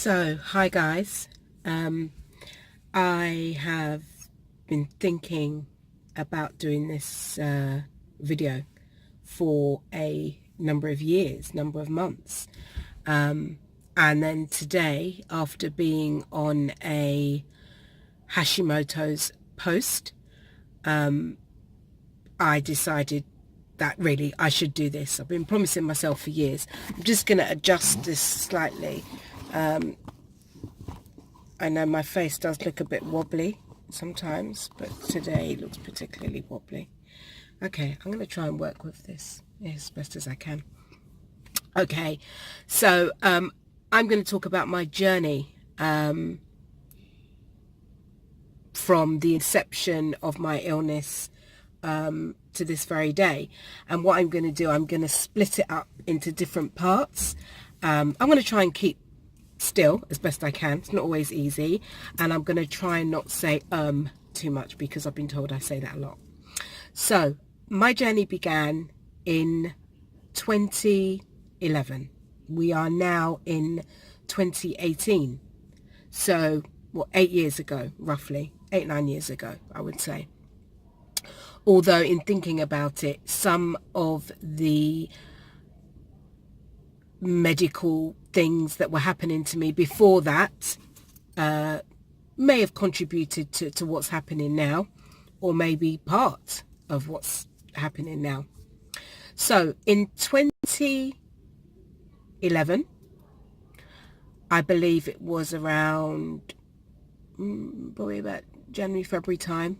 So, hi guys. I have been thinking about doing this video for a number of years, number of months. And then today, after being on a Hashimoto's post, I decided that really I should do this. I've been promising myself for years. I'm just going to adjust this slightly. I know my face does look a bit wobbly sometimes, but today it looks particularly wobbly. Okay, I'm going to try and work with this as best as I can. Okay, so I'm going to talk about my journey from the inception of my illness to this very day. And what I'm going to do, I'm going to split it up into different parts. I'm going to try and keep still as best I can. It's not always easy, and I'm going to try and not say too much because I've been told I say that a lot. So my journey began in 2011. We are now in 2018, so 8 years ago, roughly 8-9 years ago, I would say. Although in thinking about it, some of the medical things that were happening to me before that may have contributed to what's happening now, or maybe part of what's happening now. So in 2011, I believe it was around probably about January, February time.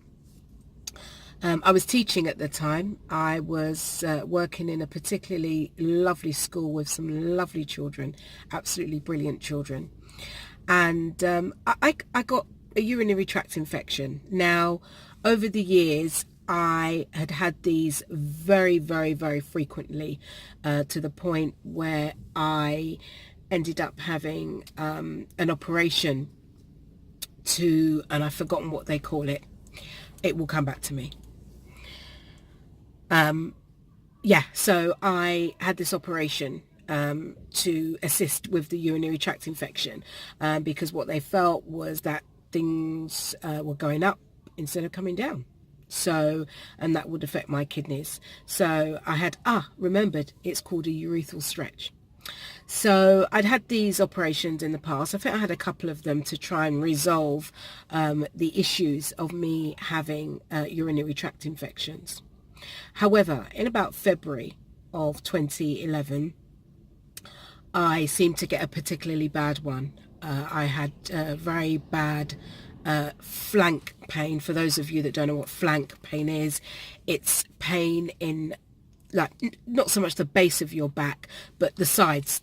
I was teaching at the time. I was working in a particularly lovely school with some lovely children, absolutely brilliant children. And I got a urinary tract infection. Now, over the years, I had these very, very, very frequently to the point where I ended up having an operation and I've forgotten what they call it. It will come back to me. So I had this operation to assist with the urinary tract infection because what they felt was that things were going up instead of coming down. So, and that would affect my kidneys. So I had, remembered, it's called a urethral stretch. So I'd had these operations in the past. I think I had a couple of them to try and resolve the issues of me having urinary tract infections. However, in about February of 2011, I seemed to get a particularly bad one. I had very bad flank pain. For those of you that don't know what flank pain is, it's pain in, like, not so much the base of your back, but the sides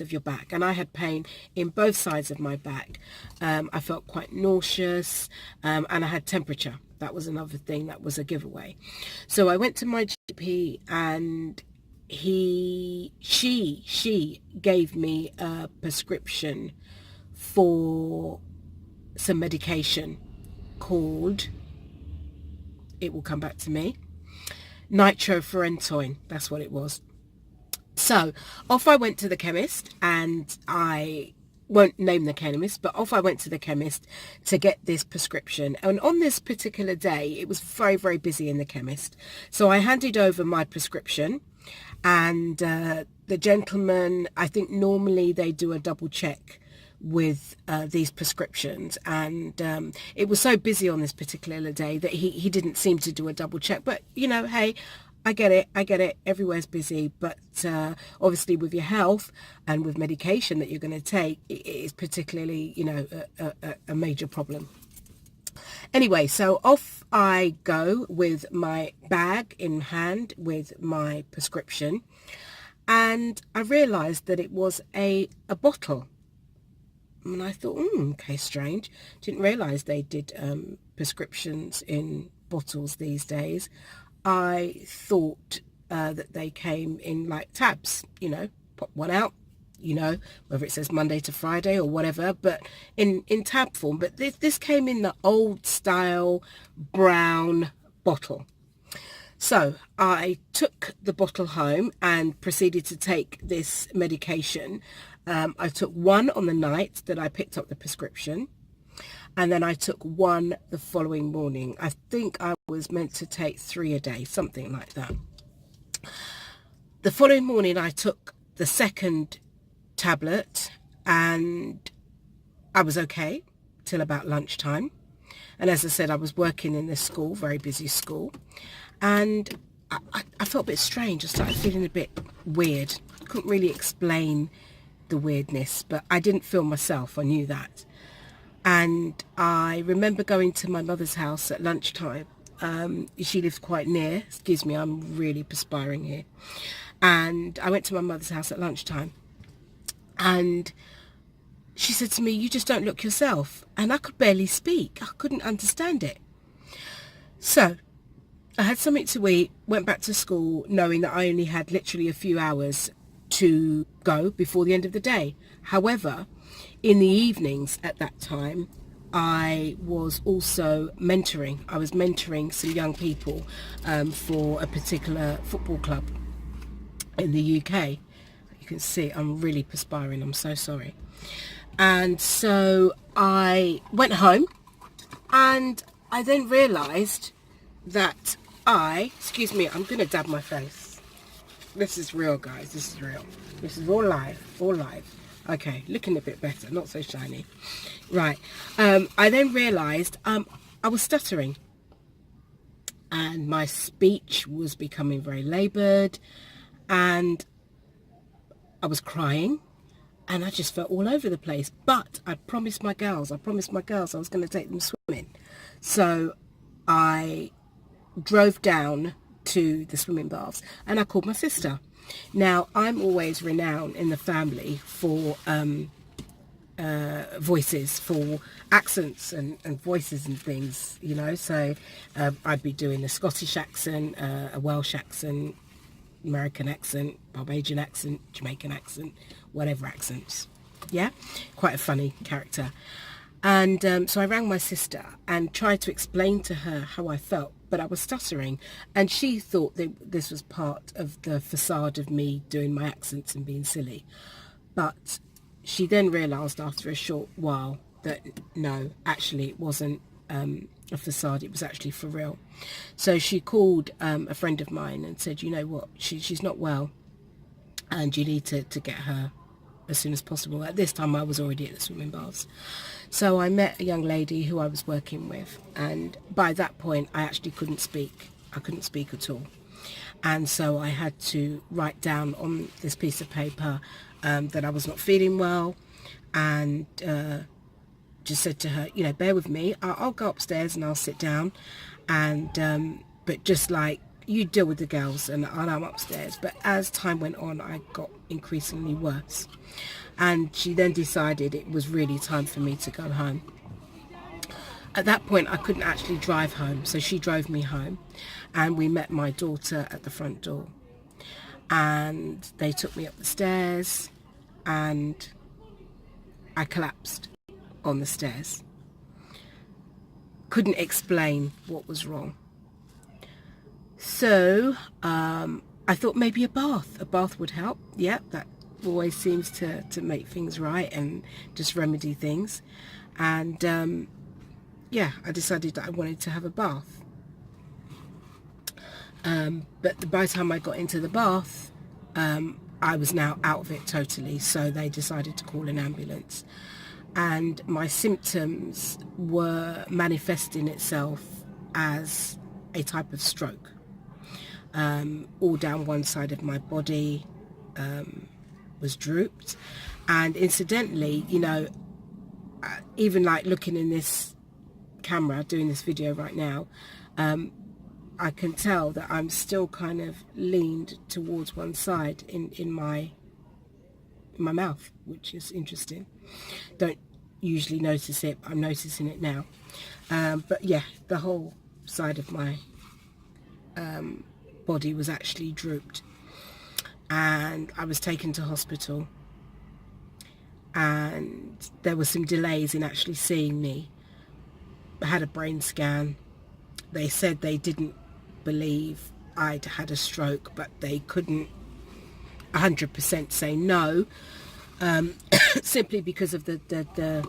of your back. And I had pain in both sides of my back. I felt quite nauseous, and I had temperature. That was another thing that was a giveaway. So I went to my GP, and she gave me a prescription for some medication called, it will come back to me, nitrofurantoin. That's what it was. So off I went to the chemist, and I won't name the chemist, but off I went to the chemist to get this prescription. And on this particular day, it was very, very busy in the chemist. So I handed over my prescription, and the gentleman, I think normally they do a double check with these prescriptions, and it was so busy on this particular day that he didn't seem to do a double check. But you know, hey, I get it, everywhere's busy, but obviously with your health and with medication that you're going to take, it is particularly, you know, a major problem. Anyway, so off I go with my bag in hand with my prescription, and I realized that it was a bottle. And I thought, okay, strange. Didn't realize they did prescriptions in bottles these days. I thought that they came in like tabs, you know, pop one out, you know, whether it says Monday to Friday or whatever, but in tab form. But this came in the old style brown bottle. So I took the bottle home and proceeded to take this medication. I took one on the night that I picked up the prescription, and then I took one the following morning. I think I was meant to take 3 a day, something like that. The following morning I took the second tablet, and I was okay till about lunchtime. And as I said, I was working in this school, very busy school, and I felt a bit strange. I started feeling a bit weird. Couldn't really explain the weirdness, but I didn't feel myself. I knew that. And I remember going to my mother's house at lunchtime. She lives quite near. Excuse me, I'm really perspiring here. And I went to my mother's house at lunchtime, and she said to me, "You just don't look yourself." And I could barely speak. I couldn't understand it. So I had something to eat, went back to school, knowing that I only had literally a few hours to go before the end of the day. However, in the evenings at that time, I was also mentoring. I was mentoring some young people for a particular football club in the UK. You can see I'm really perspiring. I'm so sorry. And so I went home, and I then realised that excuse me, I'm going to dab my face. This is real, guys. This is real. This is all live. All live. Okay, looking a bit better. Not so shiny. Right. I then realised I was stuttering. And my speech was becoming very laboured. And I was crying. And I just felt all over the place. But I promised my girls I was going to take them swimming. So I drove down to the swimming baths, and I called my sister. Now, I'm always renowned in the family for voices, for accents and voices and things, you know. So I'd be doing a Scottish accent, a Welsh accent, American accent, Barbadian accent, Jamaican accent, whatever accents. Yeah, quite a funny character. And so I rang my sister and tried to explain to her how I felt, but I was stuttering, and she thought that this was part of the facade of me doing my accents and being silly. But she then realised after a short while that no, actually it wasn't a facade, it was actually for real. So she called a friend of mine and said, "You know what, she's not well, and you need to get her as soon as possible." At this time I was already at the swimming baths. So I met a young lady who I was working with, and by that point I actually couldn't speak. I couldn't speak at all. And so I had to write down on this piece of paper that I was not feeling well, and just said to her, you know, bear with me, I'll go upstairs and I'll sit down, and but just like, you deal with the girls and I'm upstairs. But as time went on, I got increasingly worse, and she then decided it was really time for me to go home. At that point I couldn't actually drive home, so she drove me home, and we met my daughter at the front door, and they took me up the stairs, and I collapsed on the stairs. Couldn't explain what was wrong. So I thought maybe a bath would help. Yeah, that always seems to make things right and just remedy things. And yeah, I decided that I wanted to have a bath. But by the time I got into the bath, I was now out of it totally. So they decided to call an ambulance. And my symptoms were manifesting itself as a type of stroke. All down one side of my body was drooped. And incidentally, you know, even like looking in this camera, doing this video right now, I can tell that I'm still kind of leaned towards one side in my mouth, which is interesting. Don't usually notice it, I'm noticing it now. But yeah, the whole side of my body was actually drooped, and I was taken to hospital, and there were some delays in actually seeing me. I had a brain scan. They said they didn't believe I'd had a stroke, but they couldn't 100% say no. simply because of the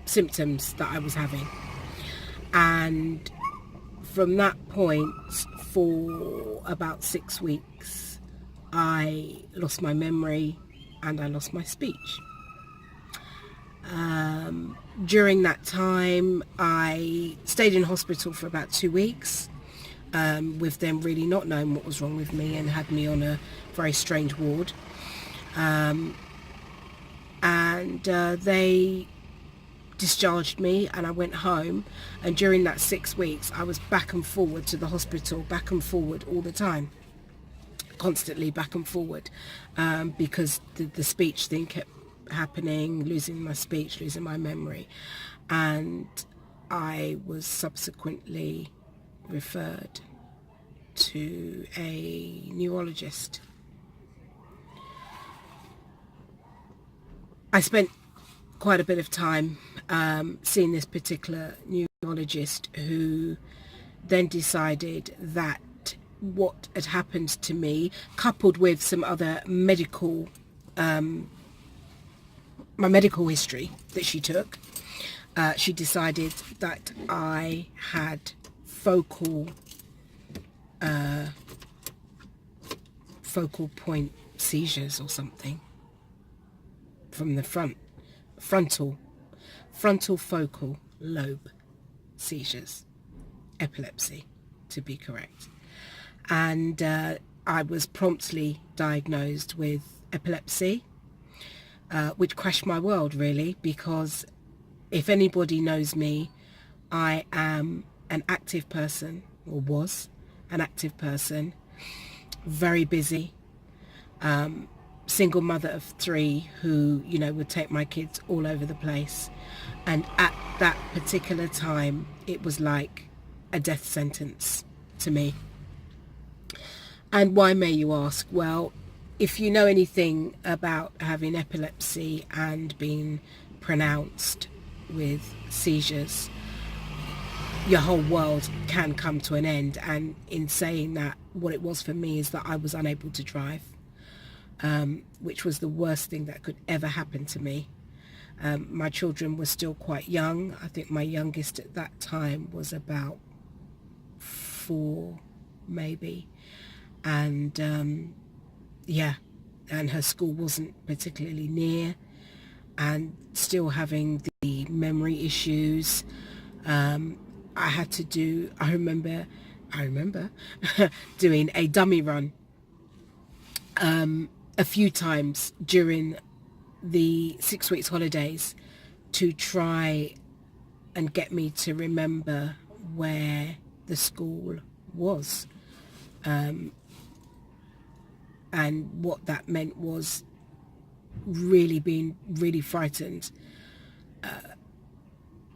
symptoms that I was having. And from that point, for about 6 weeks, I lost my memory and I lost my speech. During that time, I stayed in hospital for about 2 weeks, with them really not knowing what was wrong with me, and had me on a very strange ward. And they discharged me and I went home, and during that 6 weeks I was back and forward to the hospital, back and forward all the time, constantly back and forward, because the speech thing kept happening, losing my speech, losing my memory, and I was subsequently referred to a neurologist. I spent quite a bit of time seeing this particular neurologist, who then decided that what had happened to me, coupled with some other medical, my medical history that she took, she decided that I had focal point seizures or something from the frontal focal lobe seizures, epilepsy to be correct. And I was promptly diagnosed with epilepsy, which crashed my world really, because if anybody knows me, I am an active person, or was an active person, very busy, single mother of 3 who, you know, would take my kids all over the place. And at that particular time, it was like a death sentence to me. And why, may you ask? Well, if you know anything about having epilepsy and being pronounced with seizures, your whole world can come to an end. And in saying that, what it was for me is that I was unable to drive, which was the worst thing that could ever happen to me. My children were still quite young. I think my youngest at that time was about 4 maybe, and yeah, and her school wasn't particularly near, and still having the memory issues. I had to do, I remember doing a dummy run a few times during the 6 weeks holidays to try and get me to remember where the school was. And what that meant was really being really frightened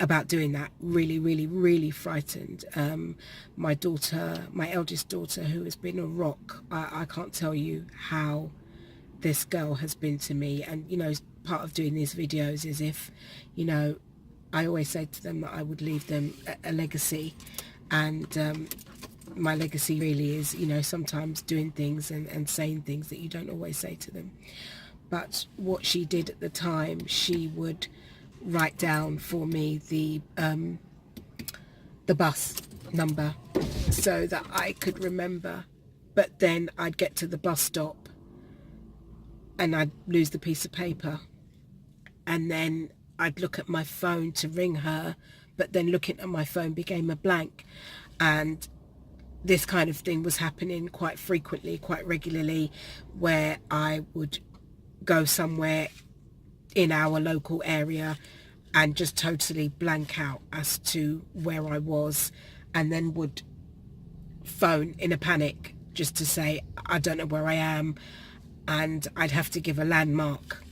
about doing that. Really frightened. My daughter, my eldest daughter, who has been a rock, I can't tell you how this girl has been to me. And, you know, part of doing these videos is, if, you know, I always say to them that I would leave them a legacy, and my legacy really is, you know, sometimes doing things and saying things that you don't always say to them. But what she did at the time, she would write down for me the bus number so that I could remember. But then I'd get to the bus stop and I'd lose the piece of paper, and then I'd look at my phone to ring her, but then looking at my phone became a blank. And this kind of thing was happening quite frequently, quite regularly, where I would go somewhere in our local area and just totally blank out as to where I was, and then would phone in a panic just to say I don't know where I am, and I'd have to give a landmark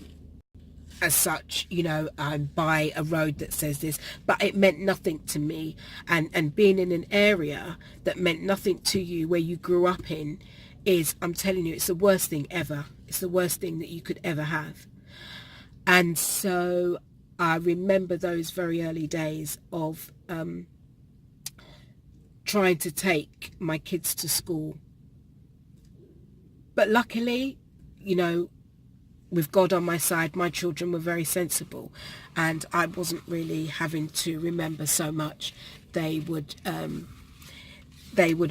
as such, you know, by a road that says this, but it meant nothing to me. And being in an area that meant nothing to you, where you grew up in, is, I'm telling you, it's the worst thing ever. It's the worst thing that you could ever have. And so I remember those very early days of trying to take my kids to school. But luckily, you know, with God on my side, my children were very sensible, and I wasn't really having to remember so much. They would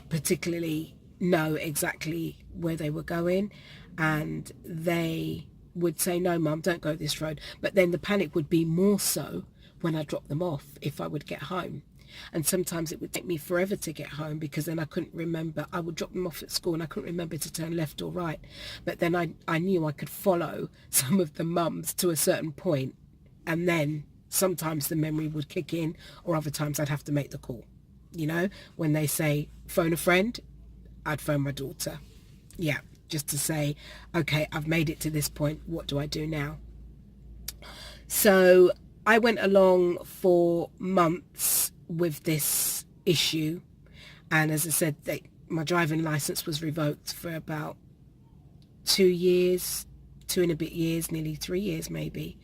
particularly know exactly where they were going, and they would say, no mum, don't go this road. But then the panic would be more so when I dropped them off, if I would get home. And sometimes it would take me forever to get home, because then I couldn't remember. I would drop them off at school and I couldn't remember to turn left or right. But then I knew I could follow some of the mums to a certain point, and then sometimes the memory would kick in, or other times I'd have to make the call. You know, when they say phone a friend, I'd phone my daughter. Yeah, just to say, okay, I've made it to this point. What do I do now? So I went along for months with this issue, and as I said, my driving license was revoked for about 2 years, 2 and a bit years, nearly 3 years maybe,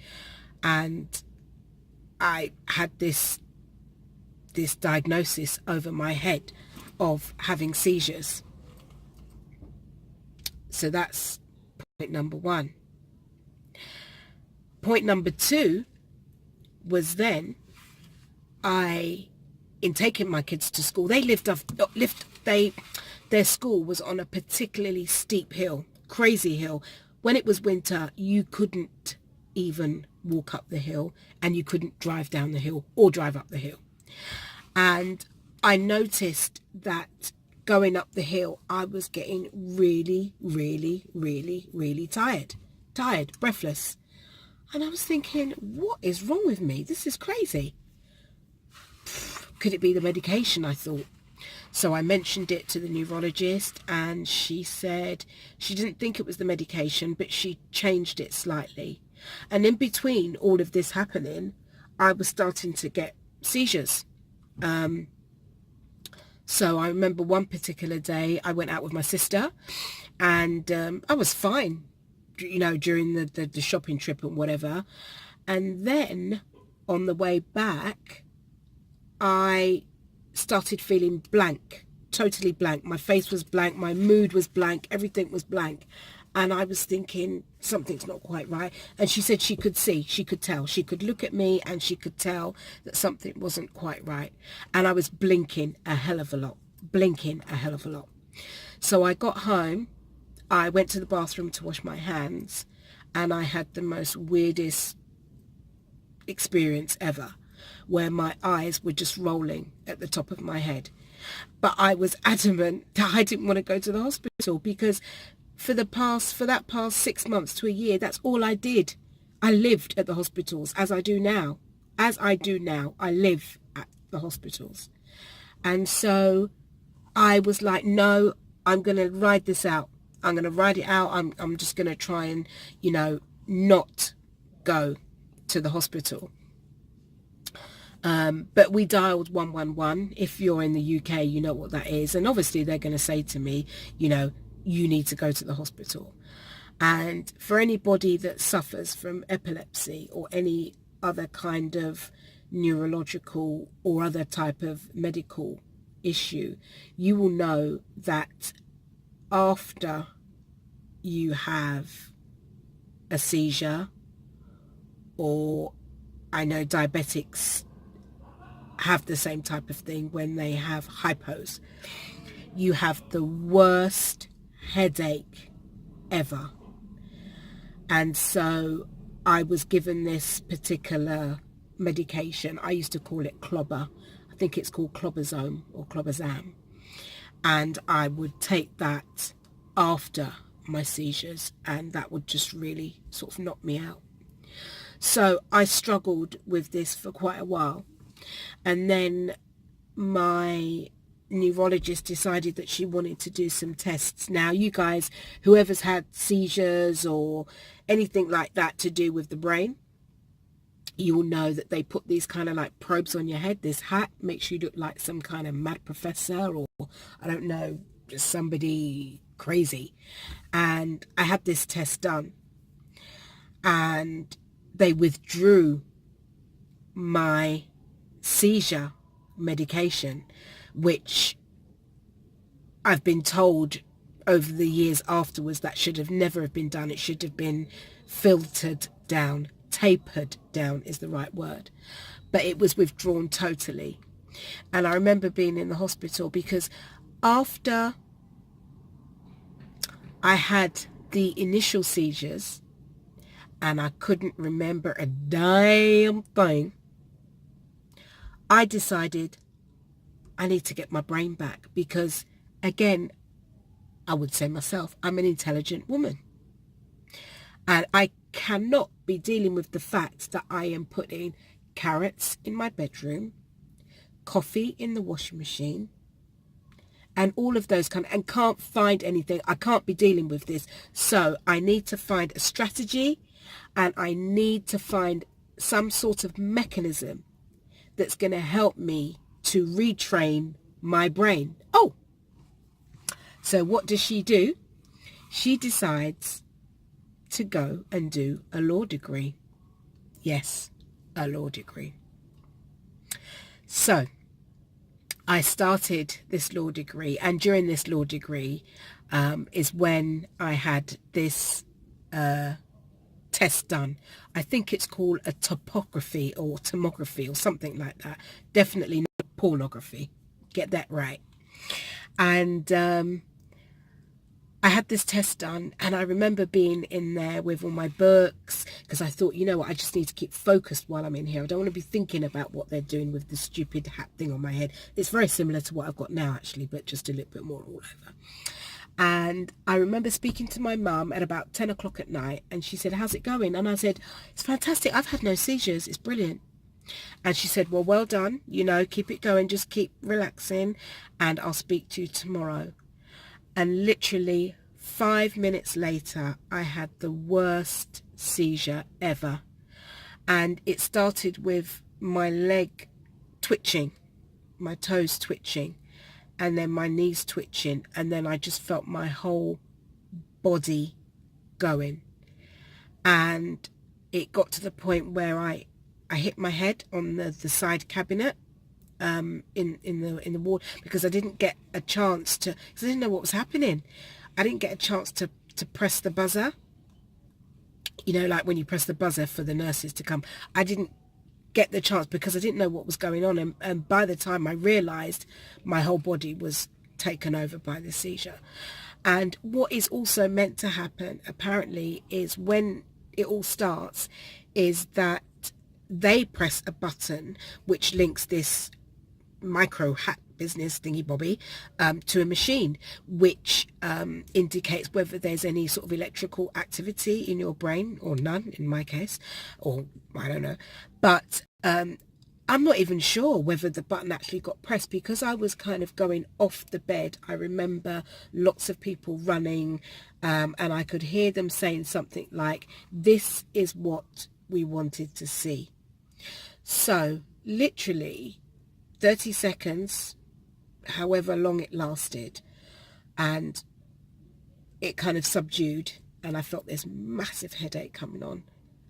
and I had this diagnosis over my head of having seizures. So that's point number one. Point number two was then in taking my kids to school, their school was on a particularly steep hill, crazy hill. When it was winter, you couldn't even walk up the hill, and you couldn't drive down the hill or drive up the hill. And I noticed that going up the hill, I was getting really, really, really, really tired, breathless. And I was thinking, what is wrong with me? This is crazy. Could it be the medication, I thought. So I mentioned it to the neurologist, and she said she didn't think it was the medication, but she changed it slightly. And in between all of this happening, I was starting to get seizures. So I remember one particular day I went out with my sister, and I was fine, you know, during the shopping trip and whatever. And then on the way back, I started feeling blank, totally blank. My face was blank, my mood was blank, everything was blank. And I was thinking, something's not quite right. And she said she could see, she could tell. She could look at me and she could tell that something wasn't quite right. And I was blinking a hell of a lot. So I got home, I went to the bathroom to wash my hands, and I had the most weirdest experience ever, where my eyes were just rolling at the top of my head. But I was adamant that I didn't want to go to the hospital, because for that past 6 months to a year, that's all I did. I lived at the hospitals, as I do now. I live at the hospitals. And so I was like, no, I'm going to ride this out. I'm going to ride it out. I'm just going to try and, you know, not go to the hospital. But we dialed 111. If you're in the UK, you know what that is. And obviously they're going to say to me, you know, you need to go to the hospital. And for anybody that suffers from epilepsy or any other kind of neurological or other type of medical issue, you will know that after you have a seizure, or I know diabetics have the same type of thing when they have hypos, you have the worst headache ever. And so I was given this particular medication. I used to call it clobber. I think it's called clobazome or clobazam. And I would take that after my seizures, and that would just really sort of knock me out. So I struggled with this for quite a while. And then my neurologist decided that she wanted to do some tests. Now, you guys, whoever's had seizures or anything like that to do with the brain, you will know that they put these kind of like probes on your head. This hat makes you look like some kind of mad professor, or I don't know, just somebody crazy. And I had this test done, and they withdrew my seizure medication, which I've been told over the years afterwards that should have never have been done. It should have been filtered down, tapered down is the right word, but it was withdrawn totally. And I remember being in the hospital because after I had the initial seizures and I couldn't remember a damn thing, I decided I need to get my brain back because, again, I would say myself, I'm an intelligent woman. And I cannot be dealing with the fact that I am putting carrots in my bedroom, coffee in the washing machine, and all of those and can't find anything. I can't be dealing with this. So I need to find a strategy, and I need to find some sort of mechanism that's going to help me to retrain my brain. Oh, so what does she do? She decides to go and do a law degree. Yes, a law degree. So I started this law degree, and during this law degree is when I had this test done. I think it's called a topography or tomography or something like that. Definitely not pornography. Get that right. And I had this test done, and I remember being in there with all my books because I thought, you know what, I just need to keep focused while I'm in here. I don't want to be thinking about what they're doing with the stupid hat thing on my head. It's very similar to what I've got now, actually, but just a little bit more all over. And I remember speaking to my mum at about 10 o'clock at night, and she said, how's it going? And I said, it's fantastic. I've had no seizures. It's brilliant. And she said, well done. You know, keep it going. Just keep relaxing, and I'll speak to you tomorrow. And literally 5 minutes later, I had the worst seizure ever. And it started with my leg twitching, my toes twitching, and then my knees twitching. And then I just felt my whole body going. And it got to the point where I hit my head on the side cabinet in the wall, because I didn't get a chance to, because I didn't know what was happening. I didn't get a chance to press the buzzer, you know, like when you press the buzzer for the nurses to come. I didn't get the chance because I didn't know what was going on, and by the time I realized, my whole body was taken over by the seizure. And what is also meant to happen apparently is, when it all starts, is that they press a button which links this micro hat business thingy bobby to a machine, which indicates whether there's any sort of electrical activity in your brain, or none in my case, or I don't know. But I'm not even sure whether the button actually got pressed, because I was kind of going off the bed. I remember lots of people running, and I could hear them saying something like, this is what we wanted to see. So literally 30 seconds, however long it lasted, and it kind of subdued, and I felt this massive headache coming on.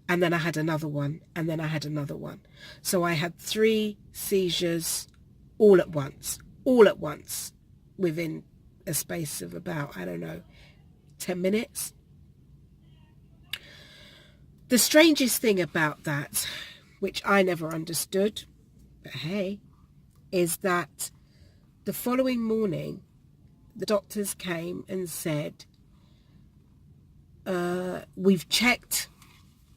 And then I had another one, and then I had another one. So I had 3 seizures all at once, within a space of about, I don't know, 10 minutes. The strangest thing about that, which I never understood, but hey, is that the following morning, the doctors came and said, we've checked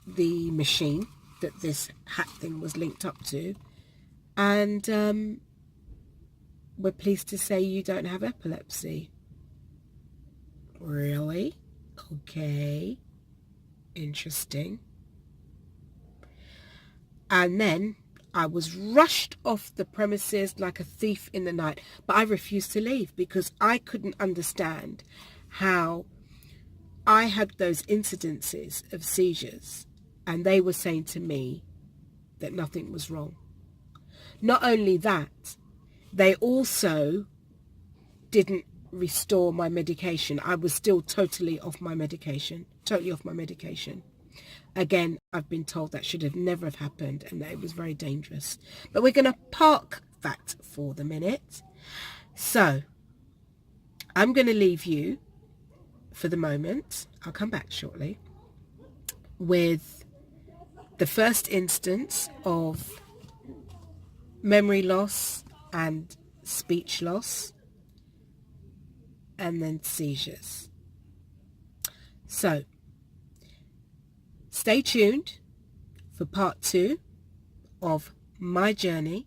the machine that this hat thing was linked up to, and we're pleased to say you don't have epilepsy. Really? Okay. Interesting. And then I was rushed off the premises like a thief in the night, but I refused to leave because I couldn't understand how I had those incidences of seizures, and they were saying to me that nothing was wrong. Not only that, they also didn't restore my medication. I was still totally off my medication. Again, I've been told that should have never have happened, and that it was very dangerous. But we're going to park that for the minute. So I'm going to leave you for the moment. I'll come back shortly. with the first instance of memory loss and speech loss, and then seizures. So stay tuned for part 2 of my journey